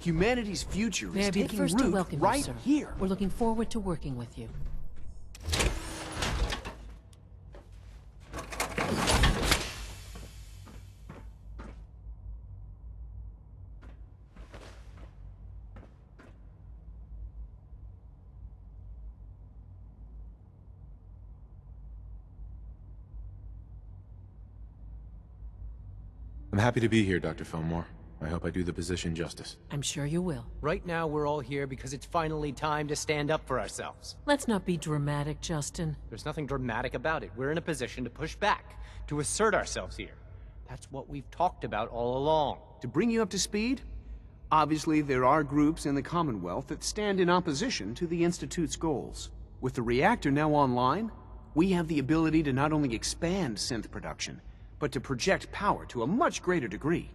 Humanity's future May is I be the taking first to root welcome right you, sir. here. We're looking forward to working with you. I'm happy to be here, Dr. Fillmore. I hope I do the position justice. I'm sure you will. Right now, we're all here because it's finally time to stand up for ourselves. Let's not be dramatic, Justin. There's nothing dramatic about it. We're in a position to push back, to assert ourselves here. That's what we've talked about all along. To bring you up to speed, obviously there are groups in the Commonwealth that stand in opposition to the Institute's goals. With the reactor now online, we have the ability to not only expand synth production, but to project power to a much greater degree.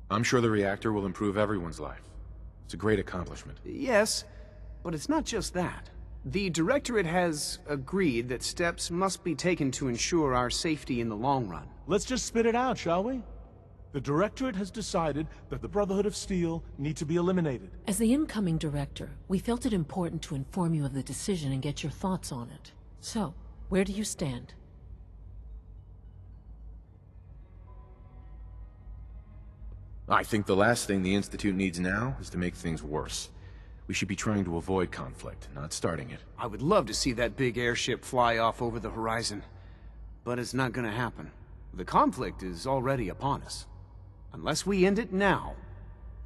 I'm sure the reactor will improve everyone's life. It's a great accomplishment. Yes, but it's not just that. The Directorate has agreed that steps must be taken to ensure our safety in the long run. Let's just spit it out, shall we? The Directorate has decided that the Brotherhood of Steel need to be eliminated. As the incoming director, we felt it important to inform you of the decision and get your thoughts on it. So, where do you stand? I think the last thing the Institute needs now is to make things worse. We should be trying to avoid conflict, not starting it. I would love to see that big airship fly off over the horizon, but it's not gonna happen. The conflict is already upon us. Unless we end it now,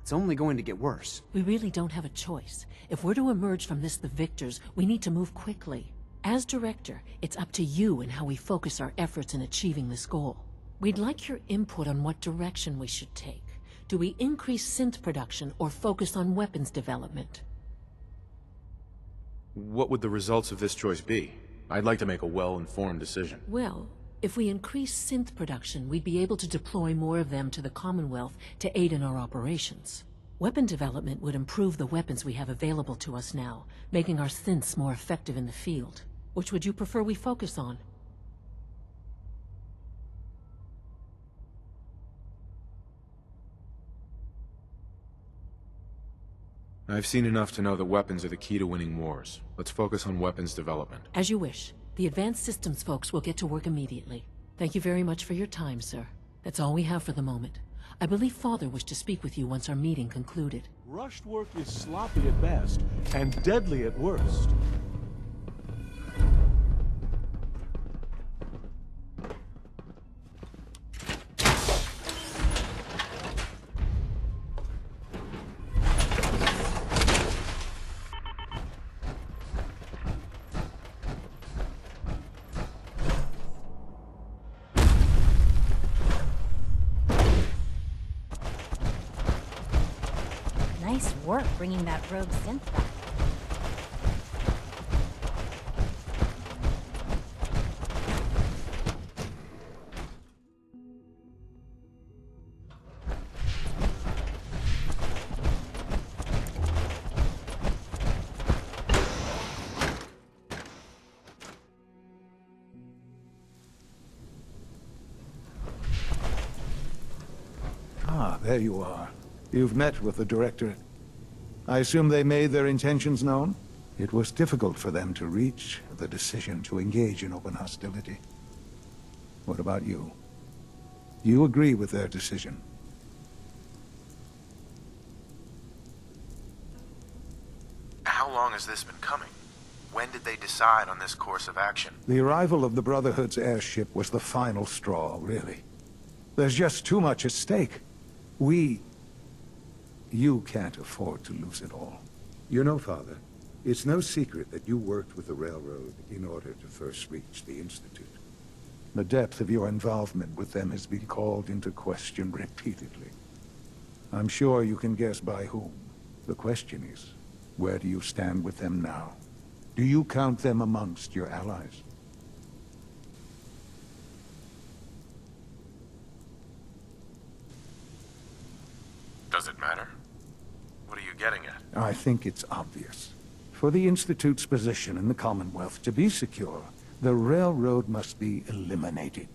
it's only going to get worse. We really don't have a choice. If we're to emerge from this the victors, we need to move quickly. As director, it's up to you and how we focus our efforts in achieving this goal. We'd like your input on what direction we should take. Do we increase synth production or focus on weapons development? What would the results of this choice be? I'd like to make a well-informed decision. Well, if we increase synth production, we'd be able to deploy more of them to the Commonwealth to aid in our operations. Weapon development would improve the weapons we have available to us now, making our synths more effective in the field. Which would you prefer we focus on? I've seen enough to know that weapons are the key to winning wars. Let's focus on weapons development. As you wish. The Advanced Systems folks will get to work immediately. Thank you very much for your time, sir. That's all we have for the moment. I believe Father wished to speak with you once our meeting concluded. Rushed work is sloppy at best, and deadly at worst. Nice work bringing that rogue synth back. Ah, there you are. You've met with the Directorate. I assume they made their intentions known? It was difficult for them to reach the decision to engage in open hostility. What about you? You agree with their decision? How long has this been coming? When did they decide on this course of action? The arrival of the Brotherhood's airship was the final straw, really. There's just too much at stake. You can't afford to lose it all. You know, Father, it's no secret that you worked with the Railroad in order to first reach the Institute. The depth of your involvement with them has been called into question repeatedly. I'm sure you can guess by whom. The question is, where do you stand with them now? Do you count them amongst your allies? Does it matter? What are you getting at? I think it's obvious. For the Institute's position in the Commonwealth to be secure, the Railroad must be eliminated.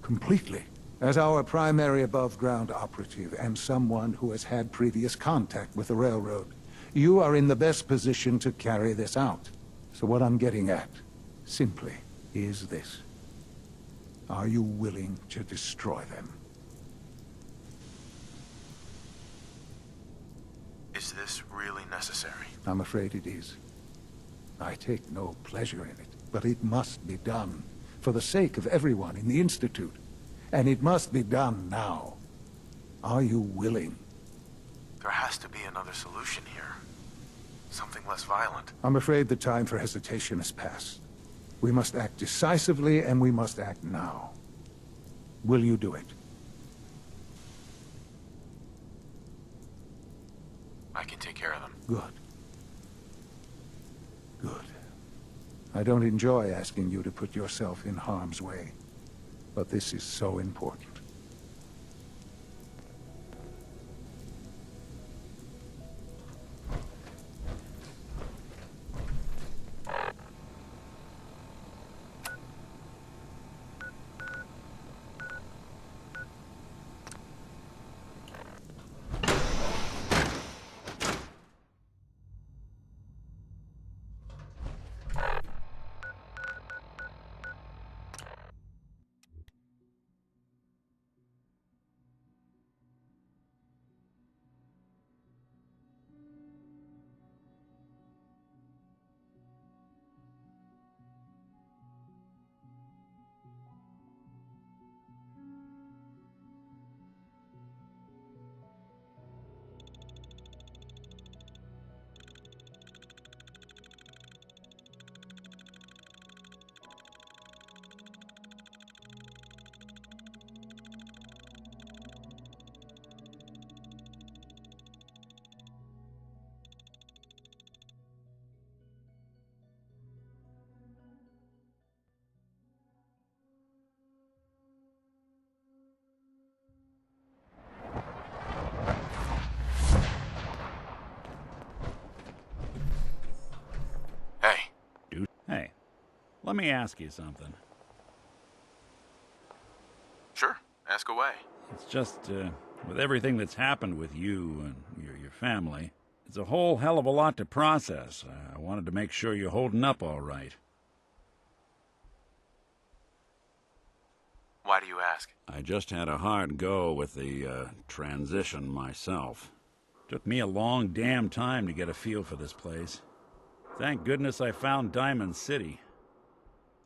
Completely. As our primary above-ground operative and someone who has had previous contact with the railroad, you are in the best position to carry this out. So what I'm getting at, simply, is this. Are you willing to destroy them? Is this really necessary? I'm afraid it is. I take no pleasure in it, but it must be done, for the sake of everyone in the Institute. And it must be done now. Are you willing? There has to be another solution here. Something less violent. I'm afraid the time for hesitation has passed. We must act decisively, and we must act now. Will you do it? I can take care of them. Good. Good. I don't enjoy asking you to put yourself in harm's way, but this is so important. Hey, let me ask you something. Sure, ask away. It's just, with everything that's happened with you and your family, it's a whole hell of a lot to process. I wanted to make sure you're holding up all right. Why do you ask? I just had a hard go with the, transition myself. Took me a long damn time to get a feel for this place. Thank goodness I found Diamond City.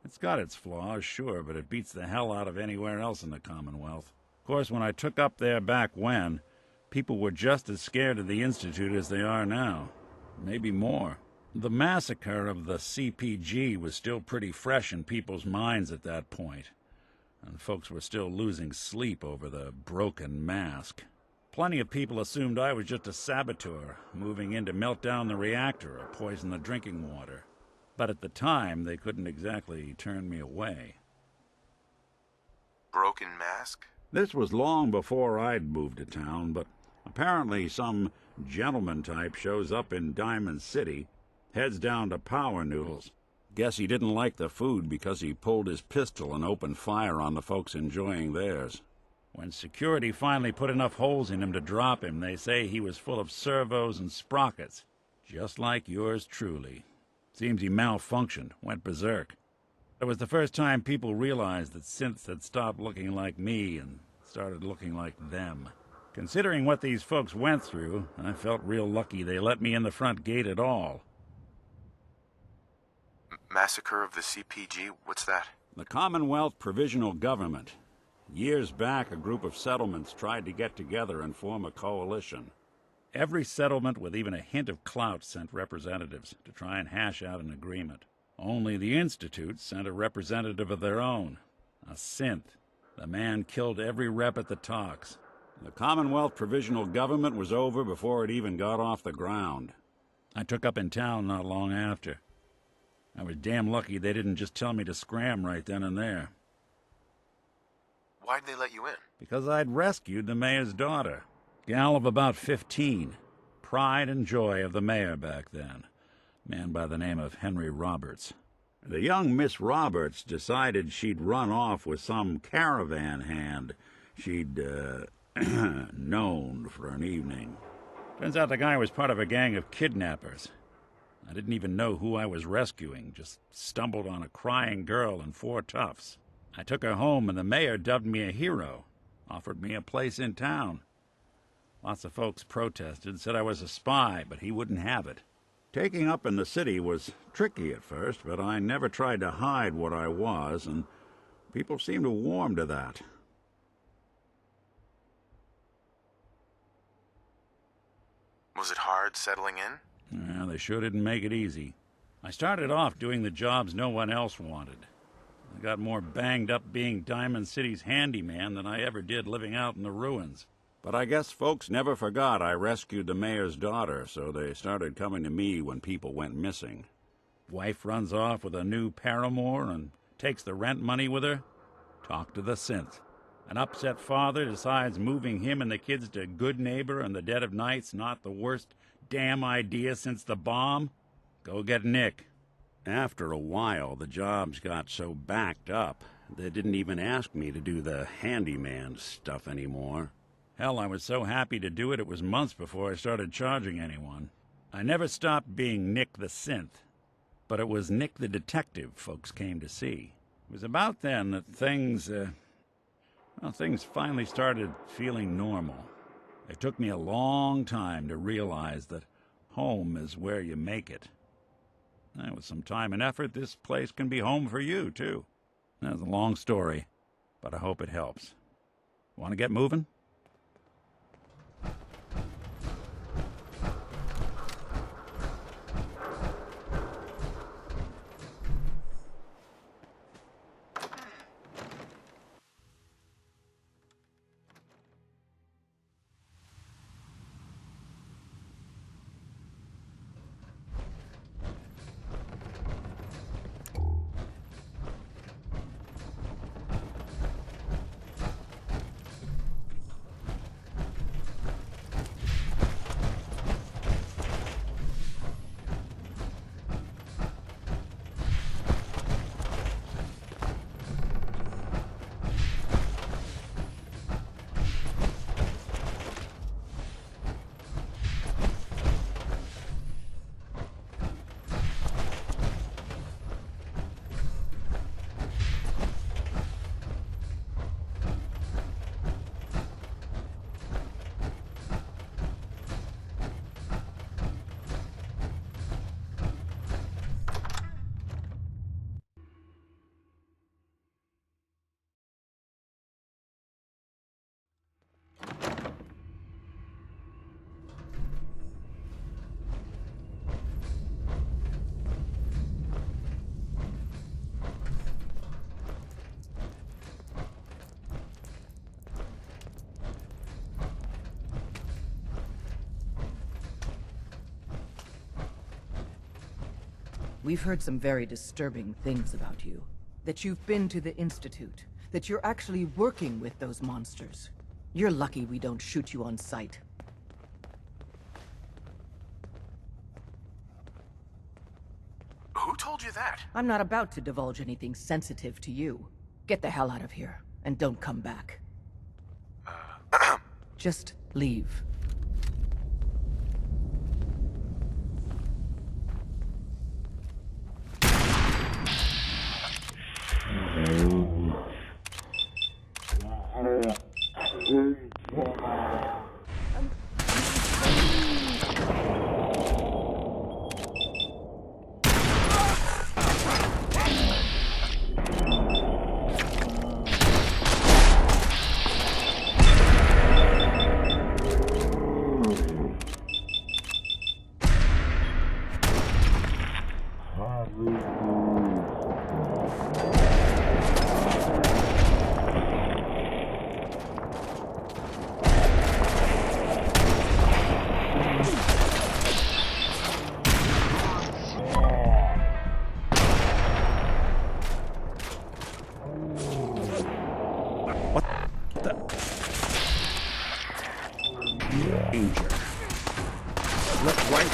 It's got its flaws, sure, but it beats the hell out of anywhere else in the Commonwealth. Of course, when I took up there back when, people were just as scared of the Institute as they are now. Maybe more. The massacre of the CPG was still pretty fresh in people's minds at that point, and folks were still losing sleep over the broken mask. Plenty of people assumed I was just a saboteur, moving in to melt down the reactor or poison the drinking water. But at the time, they couldn't exactly turn me away. Broken mask? This was long before I'd moved to town, but apparently some gentleman type shows up in Diamond City, heads down to Power Noodles. Guess he didn't like the food because he pulled his pistol and opened fire on the folks enjoying theirs. When security finally put enough holes in him to drop him, they say he was full of servos and sprockets, just like yours truly. Seems he malfunctioned, went berserk. It was the first time people realized that synths had stopped looking like me and started looking like them. Considering what these folks went through, I felt real lucky they let me in the front gate at all. Massacre of the CPG? What's that? The Commonwealth Provisional Government. Years back, a group of settlements tried to get together and form a coalition. Every settlement with even a hint of clout sent representatives to try and hash out an agreement. Only the Institute sent a representative of their own, a synth. The man killed every rep at the talks. The Commonwealth Provisional Government was over before it even got off the ground. I took up in town not long after. I was damn lucky they didn't just tell me to scram right then and there. Why'd they let you in? Because I'd rescued the mayor's daughter. Gal of about 15. Pride and joy of the mayor back then. Man by the name of Henry Roberts. The young Miss Roberts decided she'd run off with some caravan hand she'd, known for an evening. Turns out the guy was part of a gang of kidnappers. I didn't even know who I was rescuing, just stumbled on a crying girl and 4 toughs. I took her home and the mayor dubbed me a hero, offered me a place in town. Lots of folks protested, said I was a spy, but he wouldn't have it. Taking up in the city was tricky at first, but I never tried to hide what I was, and people seemed to warm to that. Was it hard settling in? Yeah, they sure didn't make it easy. I started off doing the jobs no one else wanted. I got more banged up being Diamond City's handyman than I ever did living out in the ruins. But I guess folks never forgot I rescued the mayor's daughter, so they started coming to me when people went missing. Wife runs off with a new paramour and takes the rent money with her. Talk to the synth. An upset father decides moving him and the kids to Good Neighbor in the dead of night's not the worst damn idea since the bomb. Go get Nick. After a while, the jobs got so backed up, they didn't even ask me to do the handyman stuff anymore. Hell, I was so happy to do it, it was months before I started charging anyone. I never stopped being Nick the Synth, but it was Nick the Detective folks came to see. It was about then that things finally started feeling normal. It took me a long time to realize that home is where you make it. And with some time and effort, this place can be home for you, too. That's a long story, but I hope it helps. Want to get moving? We've heard some very disturbing things about you. That you've been to the Institute. That you're actually working with those monsters. You're lucky we don't shoot you on sight. Who told you that? I'm not about to divulge anything sensitive to you. Get the hell out of here, and don't come back. Just leave. Danger. Look right.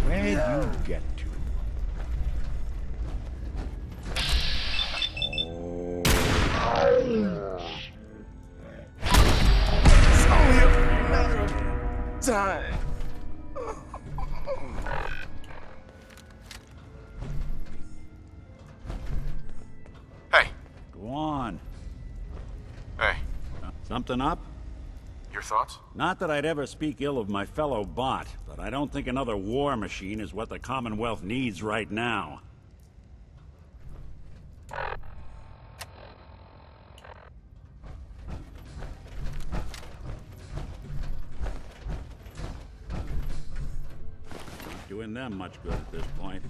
Where'd you get to? It's only a matter of time. Hey. Go on. Hey. Something up? Your thoughts? Not that I'd ever speak ill of my fellow bot, but I don't think another war machine is what the Commonwealth needs right now. Not doing them much good at this point.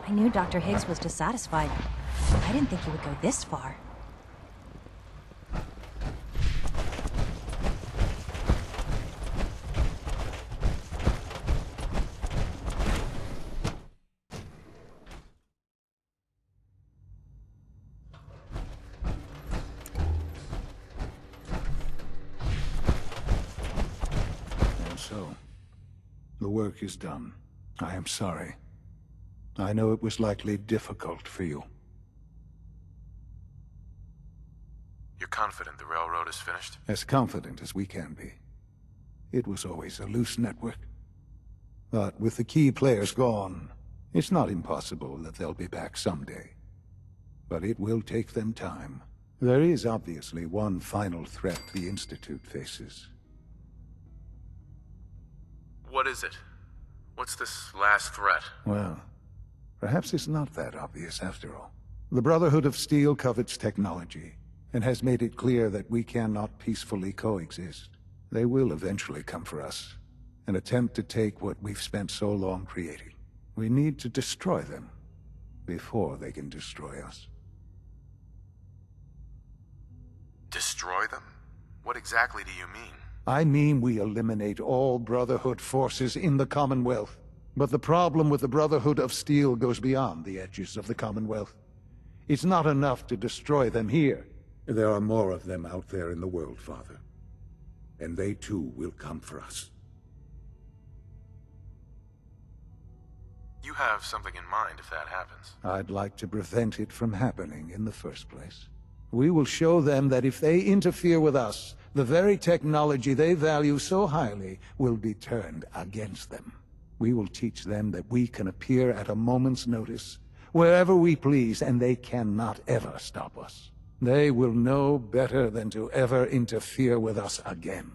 I knew Dr. Higgs was dissatisfied. I didn't think he would go this far. And so, the work is done. I am sorry. I know it was likely difficult for you. You're confident the railroad is finished? As confident as we can be. It was always a loose network. But with the key players gone, it's not impossible that they'll be back someday. But it will take them time. There is obviously one final threat the Institute faces. What is it? What's this last threat? Well, perhaps it's not that obvious after all. The Brotherhood of Steel covets technology, and has made it clear that we cannot peacefully coexist. They will eventually come for us, and attempt to take what we've spent so long creating. We need to destroy them, before they can destroy us. Destroy them? What exactly do you mean? I mean we eliminate all Brotherhood forces in the Commonwealth. But the problem with the Brotherhood of Steel goes beyond the edges of the Commonwealth. It's not enough to destroy them here. There are more of them out there in the world, Father. And they too will come for us. You have something in mind if that happens. I'd like to prevent it from happening in the first place. We will show them that if they interfere with us, the very technology they value so highly will be turned against them. We will teach them that we can appear at a moment's notice, wherever we please, and they cannot ever stop us. They will know better than to ever interfere with us again.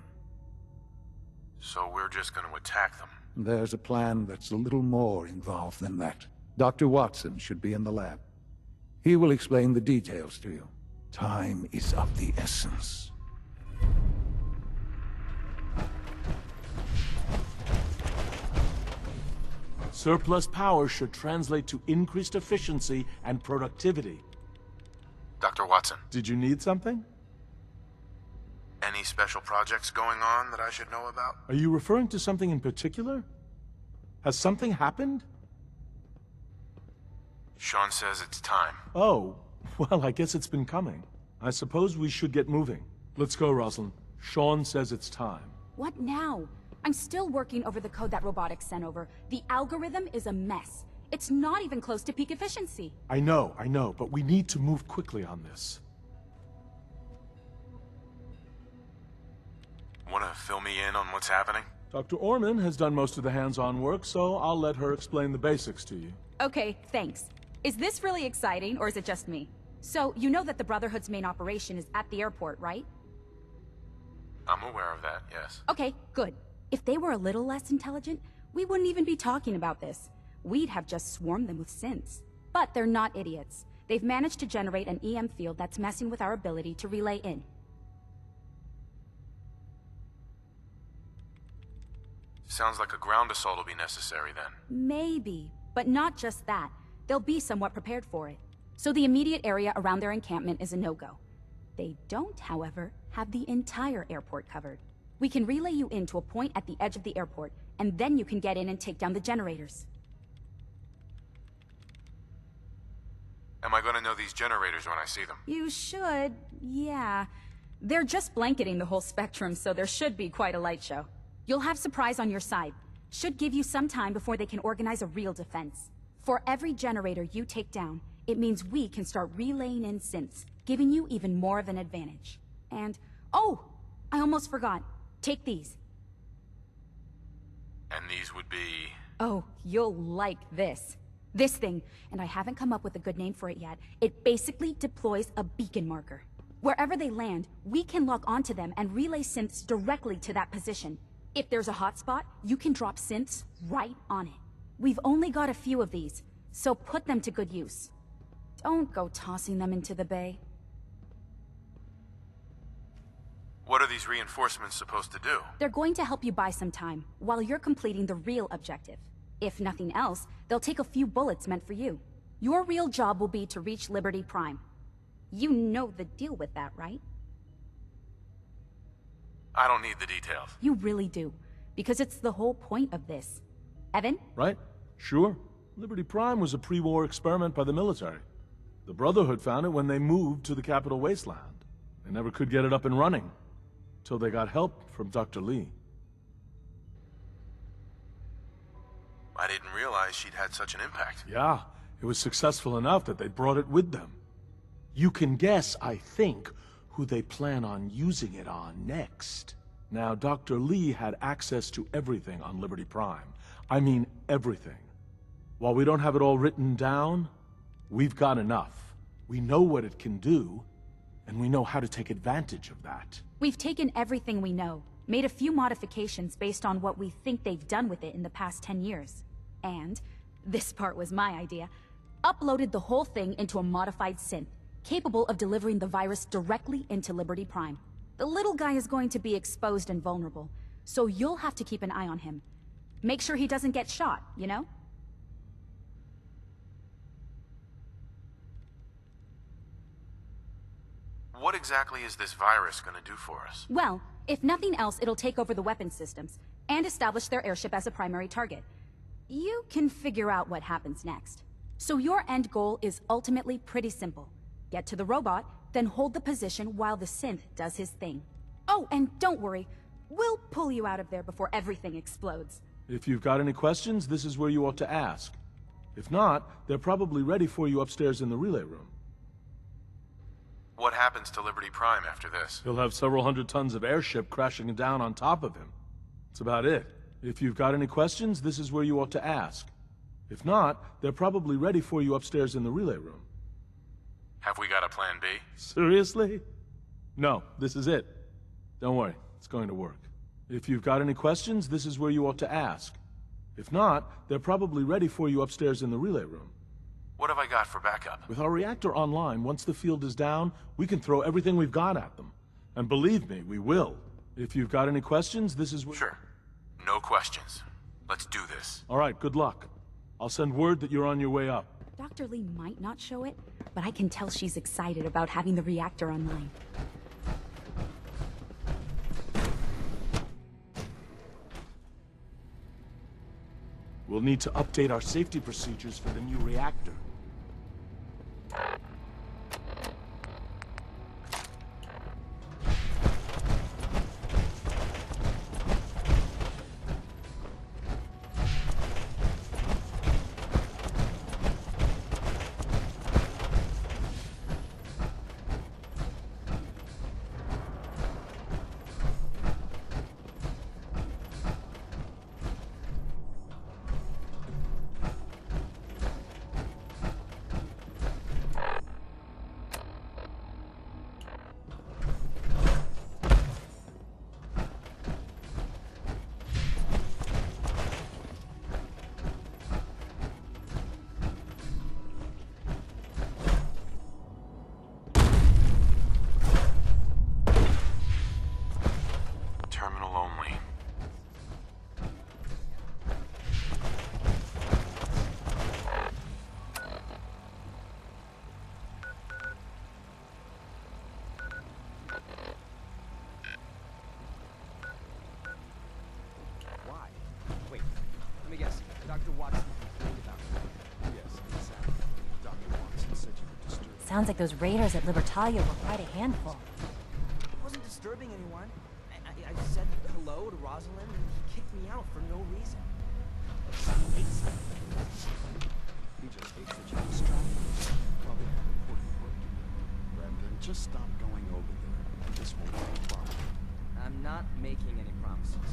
So we're just going to attack them? There's a plan that's a little more involved than that. Dr. Watson should be in the lab. He will explain the details to you. Time is of the essence. Surplus power should translate to increased efficiency and productivity. Dr. Watson. Did you need something? Any special projects going on that I should know about? Are you referring to something in particular? Has something happened? Sean says it's time. Oh, well, I guess it's been coming. I suppose we should get moving. Let's go, Rosalind. Sean says it's time. What now? I'm still working over the code that robotics sent over. The algorithm is a mess. It's not even close to peak efficiency. I know, but we need to move quickly on this. Want to fill me in on what's happening? Dr. Orman has done most of the hands-on work, so I'll let her explain the basics to you. Okay, thanks. Is this really exciting, or is it just me? So, you know that the Brotherhood's main operation is at the airport, right? I'm aware of that, yes. Okay, good. If they were a little less intelligent, we wouldn't even be talking about this. We'd have just swarmed them with synths. But they're not idiots. They've managed to generate an EM field that's messing with our ability to relay in. Sounds like a ground assault will be necessary then. Maybe, but not just that. They'll be somewhat prepared for it. So the immediate area around their encampment is a no-go. They don't, however, have the entire airport covered. We can relay you into a point at the edge of the airport, and then you can get in and take down the generators. Am I going to know these generators when I see them? You should, yeah. They're just blanketing the whole spectrum, so there should be quite a light show. You'll have surprise on your side. Should give you some time before they can organize a real defense. For every generator you take down, it means we can start relaying in synths, giving you even more of an advantage. And, oh, I almost forgot. Take these. And these would be... Oh, you'll like this. This thing, and I haven't come up with a good name for it yet, it basically deploys a beacon marker. Wherever they land, we can lock onto them and relay synths directly to that position. If there's a hotspot, you can drop synths right on it. We've only got a few of these, so put them to good use. Don't go tossing them into the bay. What are these reinforcements supposed to do? They're going to help you buy some time, while you're completing the real objective. If nothing else, they'll take a few bullets meant for you. Your real job will be to reach Liberty Prime. You know the deal with that, right? I don't need the details. You really do, because it's the whole point of this. Evan? Right? Sure. Liberty Prime was a pre-war experiment by the military. The Brotherhood found it when they moved to the capital wasteland. They never could get it up and running, till they got help from Dr. Lee. I didn't realize she'd had such an impact. Yeah, it was successful enough that they brought it with them. You can guess, I think, who they plan on using it on next. Now, Dr. Lee had access to everything on Liberty Prime. I mean everything. While we don't have it all written down, we've got enough. We know what it can do, and we know how to take advantage of that. We've taken everything we know, made a few modifications based on what we think they've done with it in the past 10 years. And, this part was my idea, uploaded the whole thing into a modified synth, capable of delivering the virus directly into Liberty Prime. The little guy is going to be exposed and vulnerable, so you'll have to keep an eye on him. Make sure he doesn't get shot, you know? What exactly is this virus gonna do for us? Well, if nothing else, it'll take over the weapons systems and establish their airship as a primary target. You can figure out what happens next. So your end goal is ultimately pretty simple. Get to the robot, then hold the position while the synth does his thing. Oh, and don't worry. We'll pull you out of there before everything explodes. If you've got any questions, this is where you ought to ask. If not, they're probably ready for you upstairs in the relay room. What happens to Liberty Prime after this? He'll have several hundred tons of airship crashing down on top of him. That's about it. If you've got any questions, this is where you ought to ask. If not, they're probably ready for you upstairs in the relay room. Have we got a plan B? Seriously? No, this is it. Don't worry, it's going to work. If you've got any questions, this is where you ought to ask. If not, they're probably ready for you upstairs in the relay room. What have I got for backup? With our reactor online, once the field is down, we can throw everything we've got at them. And believe me, we will. If you've got any questions, this is where... Sure. No questions. Let's do this. All right, good luck. I'll send word that you're on your way up. Dr. Lee might not show it, but I can tell she's excited about having the reactor online. We'll need to update our safety procedures for the new reactor. Terminal only. Why? Wait, let me guess. Dr. Watson complained about it. Yes, exactly. Dr. Watson said you were disturbing. Sounds like those raiders at Libertalia were quite a handful. I wasn't disturbing anyone. I said hello to Rosalind, and he kicked me out for no reason. He hates me. He just hates that you're distracted. Probably have important work to do. Brendan, just stop going over there. This won't be a problem. I'm not making any promises.